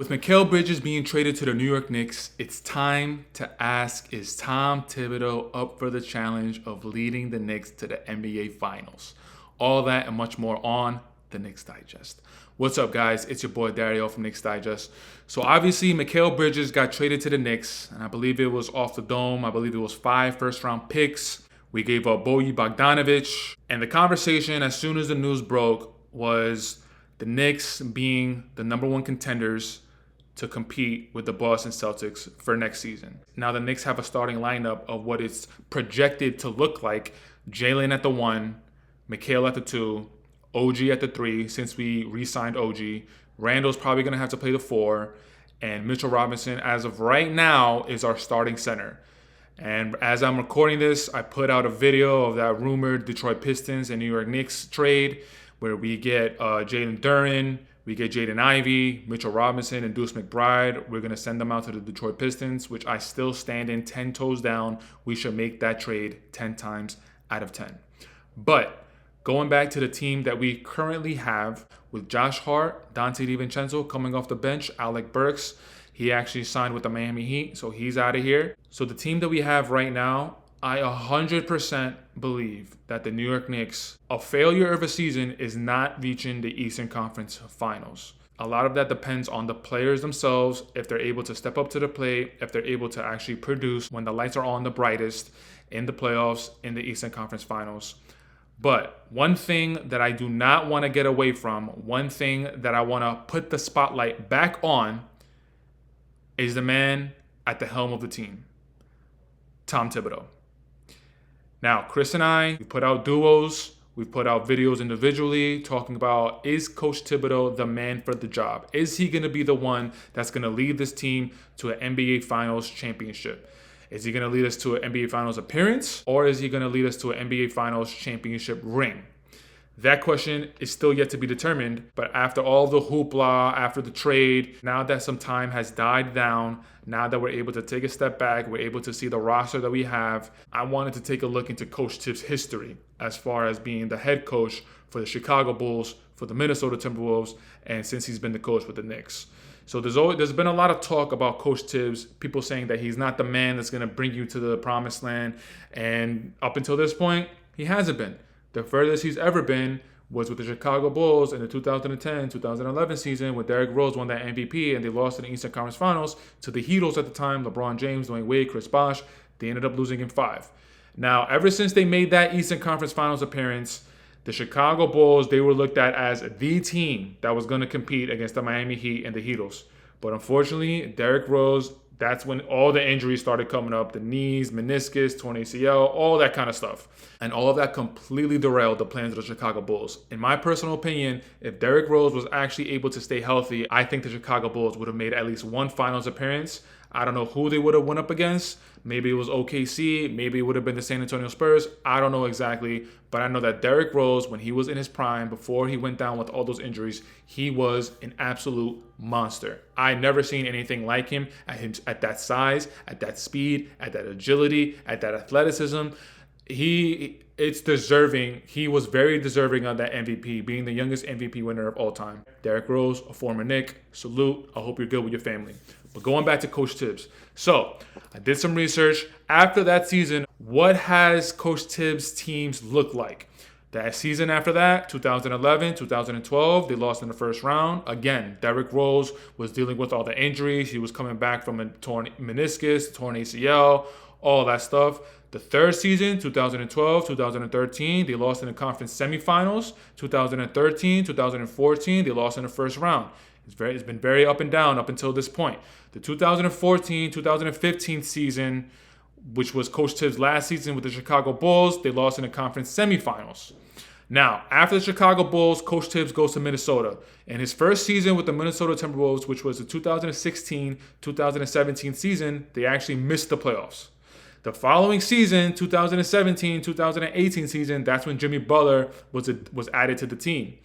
With Mikal Bridges being traded to the New York Knicks, it's time to ask, is Tom Thibodeau up for the challenge of leading the Knicks to the NBA Finals? All that and much more on the Knicks Digest. What's up, guys? It's your boy Dariel from Knicks Digest. So obviously, Mikal Bridges got traded to the Knicks, and I believe it was off the dome. I believe it was 5 first-round picks. We gave up Bojan Bogdanovic. And the conversation, as soon as the news broke, was the Knicks being the number one contenders to compete with the Boston Celtics for next season. Now the Knicks have a starting lineup of what it's projected to look like. Jalen at the 1, Mikal at the 2, OG at the 3 since we re-signed OG. Randall's probably going to have to play the 4. And Mitchell Robinson, as of right now, is our starting center. And as I'm recording this, I put out a video of that rumored Detroit Pistons and New York Knicks trade where we get Jalen Duren, we get Jaden Ivey, Mitchell Robinson, and Deuce McBride. We're going to send them out to the Detroit Pistons, which I still stand in 10 toes down. We should make that trade 10 times out of 10. But going back to the team that we currently have with Josh Hart, Dante DiVincenzo coming off the bench, Alec Burks. He actually signed with the Miami Heat, so he's out of here. So the team that we have right now, I 100% believe that the New York Knicks, a failure of a season is not reaching the Eastern Conference Finals. A lot of that depends on the players themselves, if they're able to step up to the plate, if they're able to actually produce when the lights are on the brightest in the playoffs, in the Eastern Conference Finals. But one thing that I do not want to get away from, one thing that I want to put the spotlight back on is the man at the helm of the team, Tom Thibodeau. Now, Chris and I, we put out duos, we've put out videos individually talking about, is Coach Thibodaux the man for the job? Is he going to be the one that's going to lead this team to an NBA Finals championship? Is he going to lead us to an NBA Finals appearance? Or is he going to lead us to an NBA Finals championship ring? That question is still yet to be determined, but after all the hoopla, after the trade, now that some time has died down, now that we're able to take a step back, we're able to see the roster that we have, I wanted to take a look into Coach Thibs' history as far as being the head coach for the Chicago Bulls, for the Minnesota Timberwolves, and since he's been the coach with the Knicks. So there's been a lot of talk about Coach Thibs, people saying that he's not the man that's going to bring you to the promised land, and up until this point, he hasn't been. The furthest he's ever been was with the Chicago Bulls in the 2010-2011 season when Derrick Rose won that MVP and they lost in the Eastern Conference Finals to the Heatles at the time, LeBron James, Dwayne Wade, Chris Bosh. They ended up losing in 5. Now, ever since they made that Eastern Conference Finals appearance, the Chicago Bulls, they were looked at as the team that was going to compete against the Miami Heat and the Heatles. But unfortunately, Derrick Rose, that's when all the injuries started coming up, the knees, meniscus, torn ACL, all that kind of stuff. And all of that completely derailed the plans of the Chicago Bulls. In my personal opinion, if Derrick Rose was actually able to stay healthy, I think the Chicago Bulls would have made at least one finals appearance. I don't know who they would have went up against. Maybe it was OKC. Maybe it would have been the San Antonio Spurs. I don't know exactly. But I know that Derrick Rose, when he was in his prime, before he went down with all those injuries, he was an absolute monster. I never seen anything like him at that size, at that speed, at that agility, at that athleticism. It's deserving. He was very deserving of that MVP, being the youngest MVP winner of all time. Derrick Rose, a former Knick, salute. I hope you're good with your family. But going back to Coach Thibs. So I did some research. After that season, what has Coach Thibs' teams look like? That season after that, 2011, 2012, they lost in the first round. Again, Derrick Rose was dealing with all the injuries. He was coming back from a torn meniscus, torn ACL, all that stuff. The third season, 2012, 2013, they lost in the conference semifinals. 2013, 2014, they lost in the first round. It's been very up and down up until this point. The 2014, 2015 season, which was Coach Thibs' last season with the Chicago Bulls, they lost in the conference semifinals. Now, after the Chicago Bulls, Coach Thibs goes to Minnesota. In his first season with the Minnesota Timberwolves, which was the 2016-2017 season, they actually missed the playoffs. The following season, 2017-2018 season, that's when Jimmy Butler was added to the team.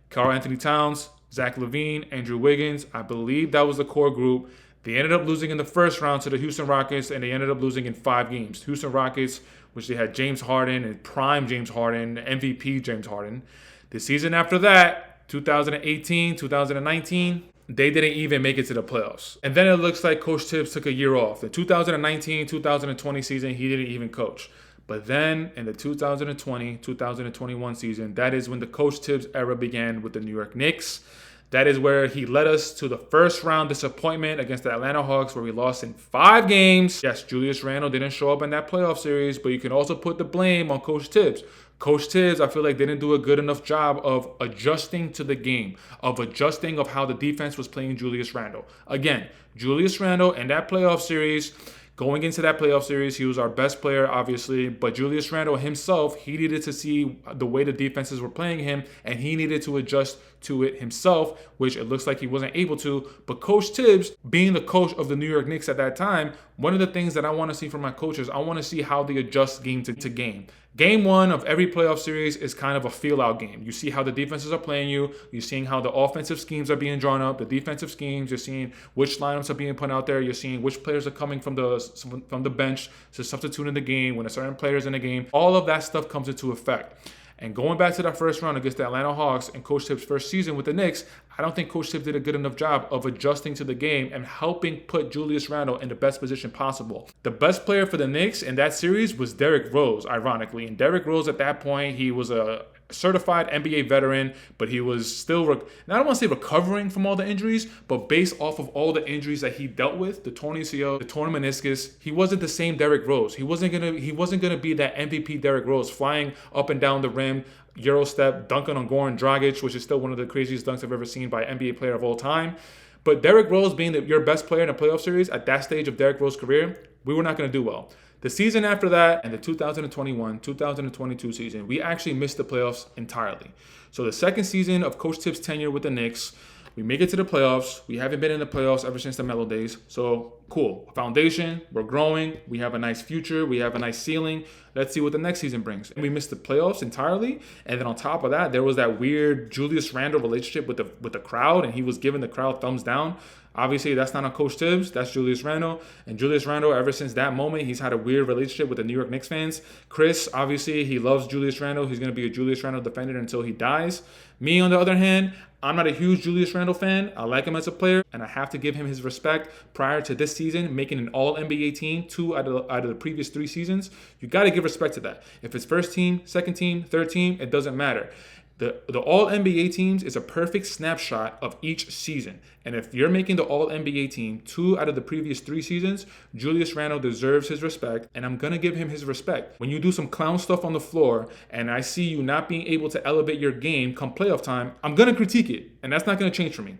Karl Anthony Towns, Zach LaVine, Andrew Wiggins, I believe that was the core group. They ended up losing in the first round to the Houston Rockets, and they ended up losing in 5 games. Houston Rockets, which they had James Harden and prime James Harden, MVP James Harden. The season after that, 2018, 2019, they didn't even make it to the playoffs. And then it looks like Coach Thibs took a year off. The 2019-2020 season, he didn't even coach. But then in the 2020-2021 season, that is when the Coach Thibs era began with the New York Knicks. That is where he led us to the first round disappointment against the Atlanta Hawks, where we lost in 5 games. Yes, Julius Randle didn't show up in that playoff series, but you can also put the blame on Coach Thibs. Coach Thibs, I feel like, didn't do a good enough job of adjusting to the game, of adjusting of how the defense was playing Julius Randle. Again, Julius Randle in that playoff series, going into that playoff series, he was our best player, obviously. But Julius Randle himself, he needed to see the way the defenses were playing him, and he needed to adjust to it himself, which it looks like he wasn't able to. But Coach Thibs, being the coach of the New York Knicks at that time, one of the things that I want to see from my coaches, I want to see how they adjust game to game. Game 1 of every playoff series is kind of a feel-out game. You see how the defenses are playing you. You're seeing how the offensive schemes are being drawn up, the defensive schemes. You're seeing which lineups are being put out there. You're seeing which players are coming from the bench to substitute in the game, when a certain player is in the game. All of that stuff comes into effect. And going back to that first round against the Atlanta Hawks and Coach Thibs' first season with the Knicks, I don't think Coach Thibs did a good enough job of adjusting to the game and helping put Julius Randle in the best position possible. The best player for the Knicks in that series was Derrick Rose, ironically. And Derrick Rose at that point, he was a certified NBA veteran, but he was still, I don't want to say recovering from all the injuries, but based off of all the injuries that he dealt with, the torn ACL, the torn meniscus, he wasn't the same Derrick Rose. He wasn't gonna be that MVP Derrick Rose flying up and down the rim, Euro step, dunking on Goran Dragic, which is still one of the craziest dunks I've ever seen by an NBA player of all time. But Derrick Rose being your best player in a playoff series at that stage of Derrick Rose's career, we were not going to do well. The season after that, and the 2021-2022 season, we actually missed the playoffs entirely. So the second season of Coach Thibs' tenure with the Knicks, we make it to the playoffs. We haven't been in the playoffs ever since the Melo days. So cool. Foundation, we're growing. We have a nice future. We have a nice ceiling. Let's see what the next season brings. We missed the playoffs entirely. And then on top of that, there was that weird Julius Randle relationship with the crowd, and he was giving the crowd thumbs down. Obviously, that's not on Coach Thibs. That's Julius Randle. And Julius Randle, ever since that moment, he's had a weird relationship with the New York Knicks fans. Chris, obviously, he loves Julius Randle. He's going to be a Julius Randle defender until he dies. Me, on the other hand, I'm not a huge Julius Randle fan. I like him as a player, and I have to give him his respect. Prior to this season, making an All-NBA team 2 out of the previous 3 seasons, you got to give respect to that. If it's first team, second team, third team, it doesn't matter. The All-NBA teams is a perfect snapshot of each season. And if you're making the All-NBA team 2 out of the previous 3 seasons, Julius Randle deserves his respect, and I'm going to give him his respect. When you do some clown stuff on the floor, and I see you not being able to elevate your game come playoff time, I'm going to critique it, and that's not going to change for me.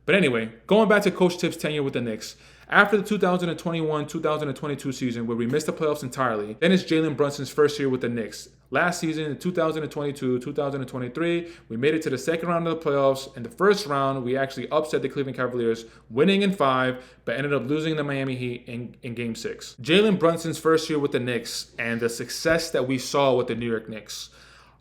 But anyway, going back to Coach Thibs' tenure with the Knicks, after the 2021-2022 season, where we missed the playoffs entirely, then it's Jalen Brunson's first year with the Knicks. Last season, in 2022-2023, we made it to the second round of the playoffs. In the first round, we actually upset the Cleveland Cavaliers, winning in 5, but ended up losing the Miami Heat in Game 6. Jalen Brunson's first year with the Knicks and the success that we saw with the New York Knicks.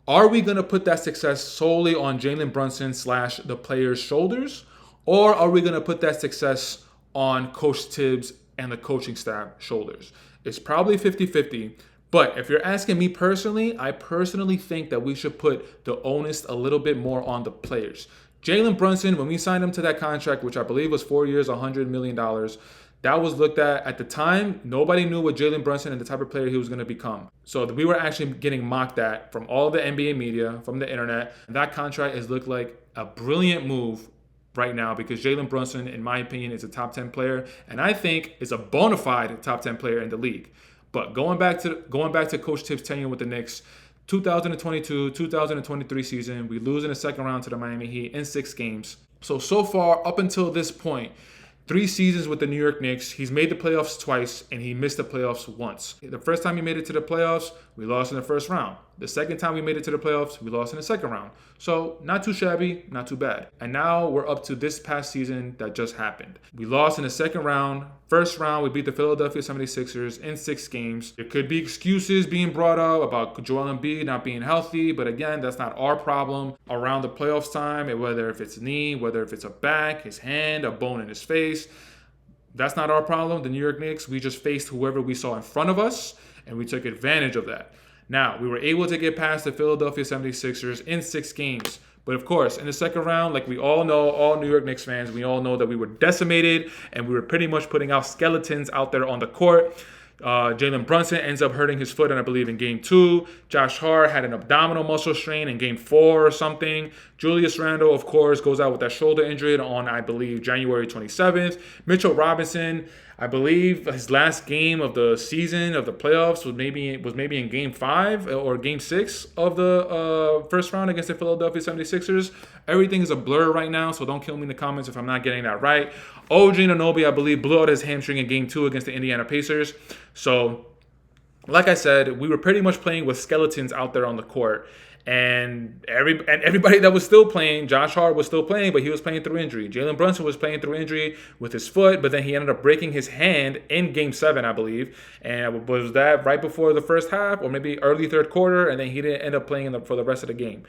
Are we going to put that success solely on Jalen Brunson / the players' shoulders? Or are we going to put that success on Coach Thibs and the coaching staff shoulders? It's probably 50-50. But if you're asking me personally, I personally think that we should put the onus a little bit more on the players. Jalen Brunson, when we signed him to that contract, which I believe was 4 years, $100 million, that was looked at the time, nobody knew what Jalen Brunson and the type of player he was going to become. So we were actually getting mocked at from all the NBA media, from the internet. And that contract has looked like a brilliant move right now, because Jalen Brunson, in my opinion, is a top 10 player, and I think is a bona fide top 10 player in the league. But going back to Coach Thibs' tenure with the Knicks, 2022-2023 season, we lose in the second round to the Miami Heat in 6 games. So far, up until this point, 3 seasons with the New York Knicks, he's made the playoffs twice, and he missed the playoffs once. The first time he made it to the playoffs, we lost in the first round. The second time we made it to the playoffs, we lost in the second round. So not too shabby, not too bad. And now we're up to this past season that just happened. We lost in the second round. First round, we beat the Philadelphia 76ers in 6 games. There could be excuses being brought up about Joel Embiid not being healthy, but again, that's not our problem. Around the playoffs time, whether if it's knee, whether if it's a back, his hand, a bone in his face, that's not our problem. The New York Knicks, we just faced whoever we saw in front of us, and we took advantage of that. Now, we were able to get past the Philadelphia 76ers in 6 games, But of course, in the second round, like we all know, all New York Knicks fans, we all know that we were decimated and we were pretty much putting out skeletons out there on the court. Jalen Brunson ends up hurting his foot, and I believe in game 2. Josh Hart had an abdominal muscle strain in game 4 or something. Julius Randle, of course, goes out with that shoulder injury on, I believe, January 27th. Mitchell Robinson, I believe his last game of the season, of the playoffs, was maybe in game 5 or game 6 of the first round against the Philadelphia 76ers. Everything is a blur right now, so don't kill me in the comments if I'm not getting that right. OG Anunoby, I believe, blew out his hamstring in game 2 against the Indiana Pacers. So, like I said, we were pretty much playing with skeletons out there on the court. And everybody that was still playing, Josh Hart was still playing, but he was playing through injury. Jalen Brunson was playing through injury with his foot, but then he ended up breaking his hand in Game 7, I believe. And was that right before the first half or maybe early third quarter? And then he didn't end up playing for the rest of the game.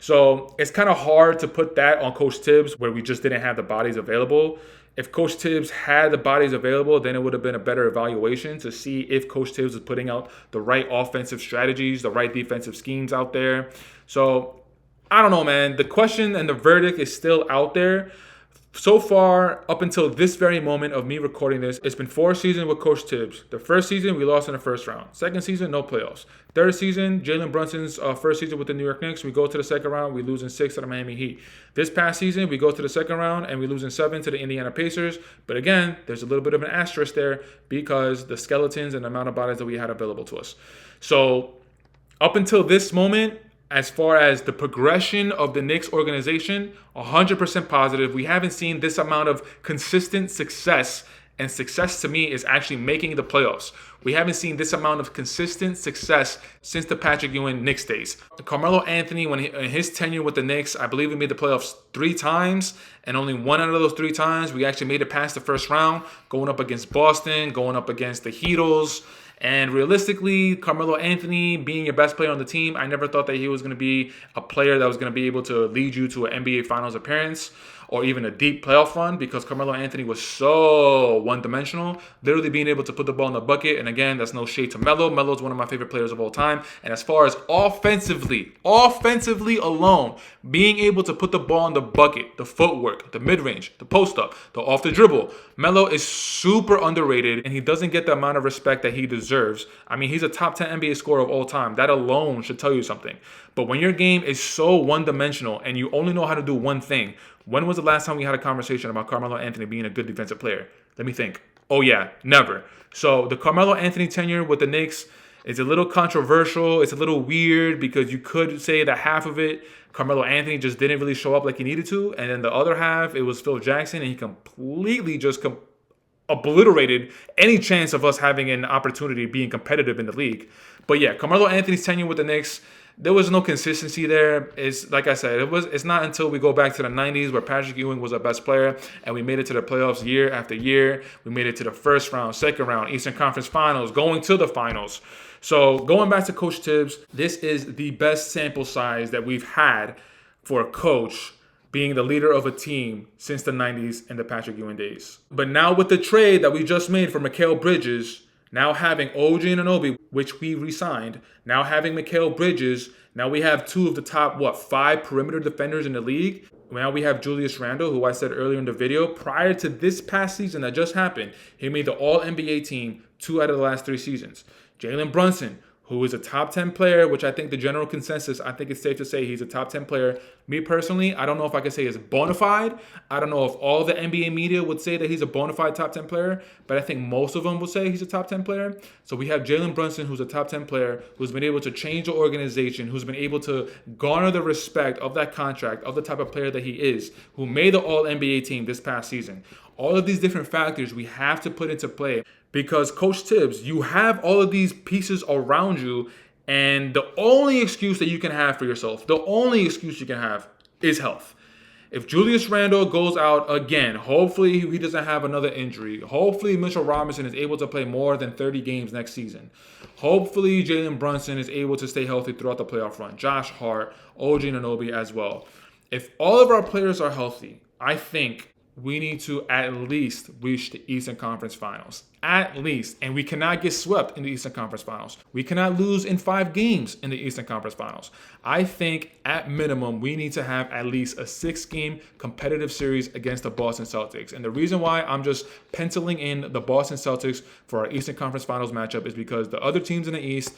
So it's kind of hard to put that on Coach Thibs where we just didn't have the bodies available. If Coach Thibs had the bodies available, then it would have been a better evaluation to see if Coach Thibs is putting out the right offensive strategies, the right defensive schemes out there. So, I don't know, man. The question and the verdict is still out there. So far, up until this very moment of me recording this, it's been 4 seasons with Coach Thibs. The first season, we lost in the first round. Second season, no playoffs. Third season, Jalen Brunson's first season with the New York Knicks, we go to the second round, we lose in 6 to the Miami Heat. This past season, we go to the second round, and we lose in 7 to the Indiana Pacers. But again, there's a little bit of an asterisk there because the skeletons and the amount of bodies that we had available to us. So, up until this moment, as far as the progression of the Knicks organization, 100% positive. We haven't seen this amount of consistent success, and success to me is actually making the playoffs. We haven't seen this amount of consistent success since the Patrick Ewing Knicks days. Carmelo Anthony, in his tenure with the Knicks, I believe we made the playoffs 3 times, and only 1 out of those 3 times we actually made it past the first round, going up against Boston, going up against the Heatles. And realistically, Carmelo Anthony being your best player on the team, I never thought that he was going to be a player that was going to be able to lead you to an NBA Finals appearance or even a deep playoff run because Carmelo Anthony was so one-dimensional, literally being able to put the ball in the bucket. And again, that's no shade to Melo. Melo's one of my favorite players of all time. And as far as offensively alone, being able to put the ball in the bucket, the footwork, the mid-range, the post-up, the off the dribble, Melo is super underrated and he doesn't get the amount of respect that he deserves. I mean, he's a top 10 NBA scorer of all time. That alone should tell you something. But when your game is so one-dimensional and you only know how to do one thing, when was the last time we had a conversation about Carmelo Anthony being a good defensive player? Let me think. Oh yeah, never. So the Carmelo Anthony tenure with the Knicks is a little controversial. It's a little weird because you could say that half of it, Carmelo Anthony just didn't really show up like he needed to. And then the other half, it was Phil Jackson and he completely just obliterated any chance of us having an opportunity being competitive in the league. But yeah, Carmelo Anthony's tenure with the Knicks, there was no consistency there. It's like I said, it's not until we go back to the 90s where Patrick Ewing was our best player and we made it to the playoffs year after year. We made it to the first round, second round, Eastern Conference Finals, going to the finals. So going back to Coach Thibs, this is the best sample size that we've had for a coach being the leader of a team since the 90s and the Patrick Ewing days. But now with the trade that we just made for Mikal Bridges, now having OG Anunoby, which we re-signed, now having Mikal Bridges, now we have 2 of the top, 5 perimeter defenders in the league. Now we have Julius Randle, who I said earlier in the video, prior to this past season that just happened, he made the All-NBA team 2 out of the last 3 seasons. Jalen Brunson, who is a top 10 player, which I think the general consensus, I think it's safe to say he's a top 10 player. Me personally, I don't know if I could say he's bona fide. I don't know if all the NBA media would say that he's a bona fide top 10 player, but I think most of them will say he's a top 10 player. So we have Jalen Brunson, who's a top 10 player, who's been able to change the organization, who's been able to garner the respect of that contract, of the type of player that he is, who made the All-NBA team this past season. All of these different factors we have to put into play. Because Coach Thibs, you have all of these pieces around you, and the only excuse that you can have for yourself, the only excuse you can have is health. If Julius Randle goes out again, hopefully he doesn't have another injury. Hopefully Mitchell Robinson is able to play more than 30 games next season. Hopefully Jalen Brunson is able to stay healthy throughout the playoff run. Josh Hart, OG Anunoby as well. If all of our players are healthy, I think we need to at least reach the Eastern Conference Finals. At least. And we cannot get swept in the Eastern Conference Finals. We cannot lose in 5 games in the Eastern Conference Finals. I think at minimum, we need to have at least a 6-game competitive series against the Boston Celtics. And the reason why I'm just penciling in the Boston Celtics for our Eastern Conference Finals matchup is because the other teams in the East,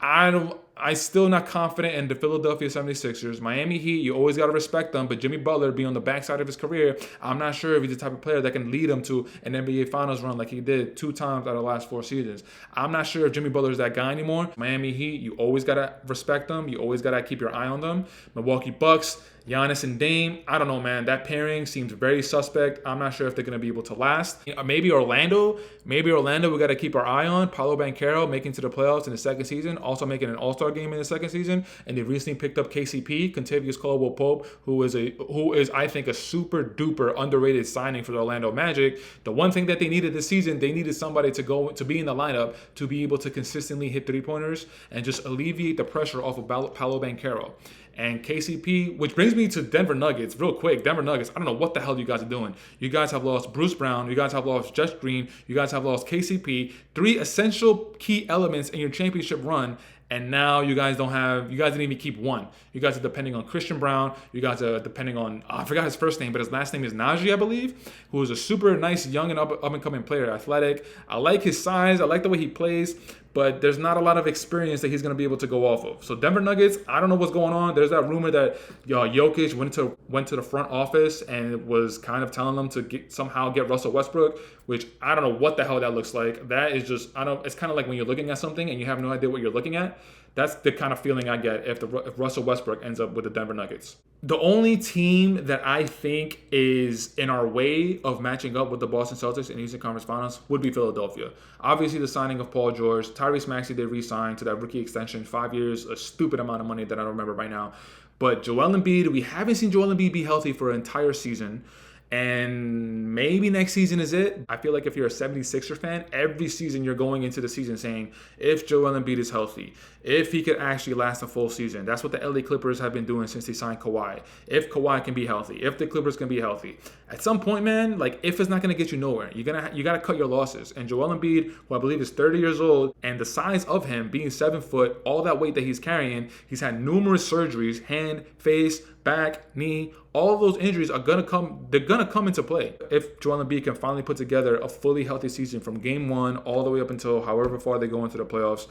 I'm still not confident in the Philadelphia 76ers. Miami Heat, you always got to respect them, but Jimmy Butler being on the backside of his career, I'm not sure if he's the type of player that can lead him to an NBA Finals run like he did 2 times out of the last 4 seasons. I'm not sure if Jimmy Butler is that guy anymore. Miami Heat, you always got to respect them. You always got to keep your eye on them. Milwaukee Bucks, Giannis and Dame, I don't know, man. That pairing seems very suspect. I'm not sure if they're going to be able to last. Maybe Orlando, we got to keep our eye on. Paolo Banchero making to the playoffs in the second season, also making an All-Star game in the second season. And they recently picked up KCP, Kentavious Caldwell-Pope, who is I think a super duper underrated signing for the Orlando Magic. The one thing that they needed this season, they needed somebody to be in the lineup to be able to consistently hit 3-pointers and just alleviate the pressure off of Paolo Banchero. And KCP, which brings me to Denver Nuggets real quick. Denver Nuggets, I don't know what the hell you guys are doing. You guys have lost Bruce Brown. You guys have lost Jeff Green. You guys have lost KCP. 3 essential key elements in your championship run. And now you guys didn't even keep one. You guys are depending on Christian Brown. You guys are depending on, I forgot his first name, but his last name is Najee, I believe, who is a super nice young and up-and-coming player, athletic. I like his size. I like the way he plays. But there's not a lot of experience that he's going to be able to go off of. So Denver Nuggets, I don't know what's going on. There's that rumor that Jokic went to the front office and was kind of telling them to somehow get Russell Westbrook, which I don't know what the hell that looks like. That is just, it's kind of like when you're looking at something and you have no idea what you're looking at. That's the kind of feeling I get if Russell Westbrook ends up with the Denver Nuggets. The only team that I think is in our way of matching up with the Boston Celtics in the Eastern Conference Finals would be Philadelphia. Obviously, the signing of Paul George, Tyrese Maxey, they re-signed to that rookie extension, 5 years, a stupid amount of money that I don't remember right now. But Joel Embiid, we haven't seen Joel Embiid be healthy for an entire season. And maybe next season is it. I feel like if you're a 76er fan, every season you're going into the season saying, if Joel Embiid is healthy, if he could actually last a full season. That's what the LA Clippers have been doing since they signed Kawhi. If Kawhi can be healthy, if the Clippers can be healthy. At some point, man, like if it's not going to get you nowhere, you got to cut your losses. And Joel Embiid, who I believe is 30 years old, and the size of him being 7 foot, all that weight that he's carrying, he's had numerous surgeries, hand, face, back, knee. All of those injuries are gonna come. They're gonna come into play if Joel Embiid can finally put together a fully healthy season from game 1 all the way up until however far they go into the playoffs.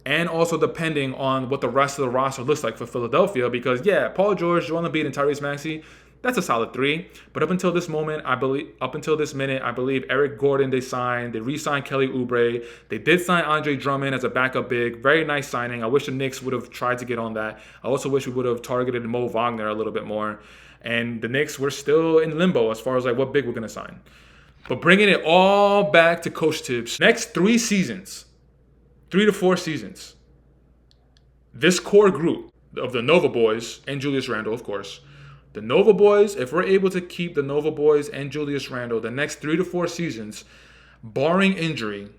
And also depending on what the rest of the roster looks like for Philadelphia, because Paul George, Joel Embiid, and Tyrese Maxey, that's a solid 3. But up until this minute, I believe Eric Gordon they re-signed Kelly Oubre. They did sign Andre Drummond as a backup big. Very nice signing. I wish the Knicks would have tried to get on that. I also wish we would have targeted Mo Wagner a little bit more. And the Knicks were still in limbo as far as like what big we're going to sign. But bringing it all back to Coach Thibs. Next 3 seasons, 3 to 4 seasons, this core group of the Nova Boys and Julius Randle, of course, the Nova Boys, if we're able to keep the Nova Boys and Julius Randle the next 3 to 4 seasons, barring injury,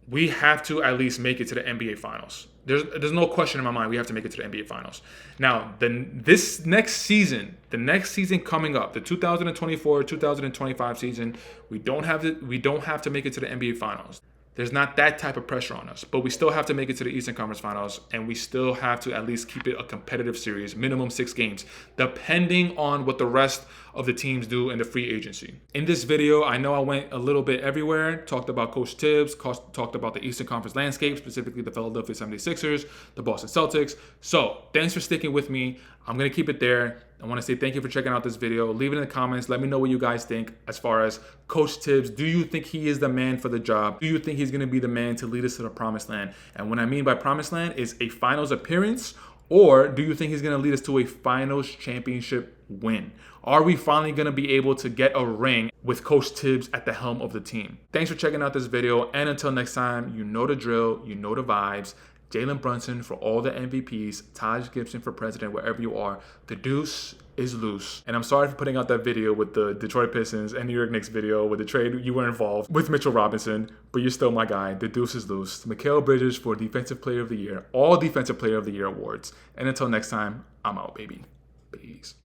we have to at least make it to the NBA Finals. There's no question in my mind we have to make it to the NBA Finals. Now, this next season, the next season coming up, the 2024-2025 season, we don't have to make it to the NBA Finals. There's not that type of pressure on us, but we still have to make it to the Eastern Conference Finals, and we still have to at least keep it a competitive series, minimum 6 games, depending on what the rest of the teams do in the free agency. In this video, I know I went a little bit everywhere, talked about Coach Thibs, talked about the Eastern Conference landscape, specifically the Philadelphia 76ers, the Boston Celtics. So thanks for sticking with me. I'm going to keep it there. I want to say thank you for checking out this video. Leave it in the comments. Let me know what you guys think as far as Coach Thibs. Do you think he is the man for the job? Do you think he's going to be the man to lead us to the promised land? And what I mean by promised land is a finals appearance, or do you think he's going to lead us to a finals championship win? Are we finally going to be able to get a ring with Coach Thibs at the helm of the team? Thanks for checking out this video. And until next time, you know the drill, you know the vibes. Jalen Brunson for all the MVPs, Taj Gibson for president, wherever you are. The deuce is loose. And I'm sorry for putting out that video with the Detroit Pistons and New York Knicks video with the trade you were involved with Mitchell Robinson, but you're still my guy. The deuce is loose. Mikal Bridges for Defensive Player of the Year, all Defensive Player of the Year awards. And until next time, I'm out, baby. Peace.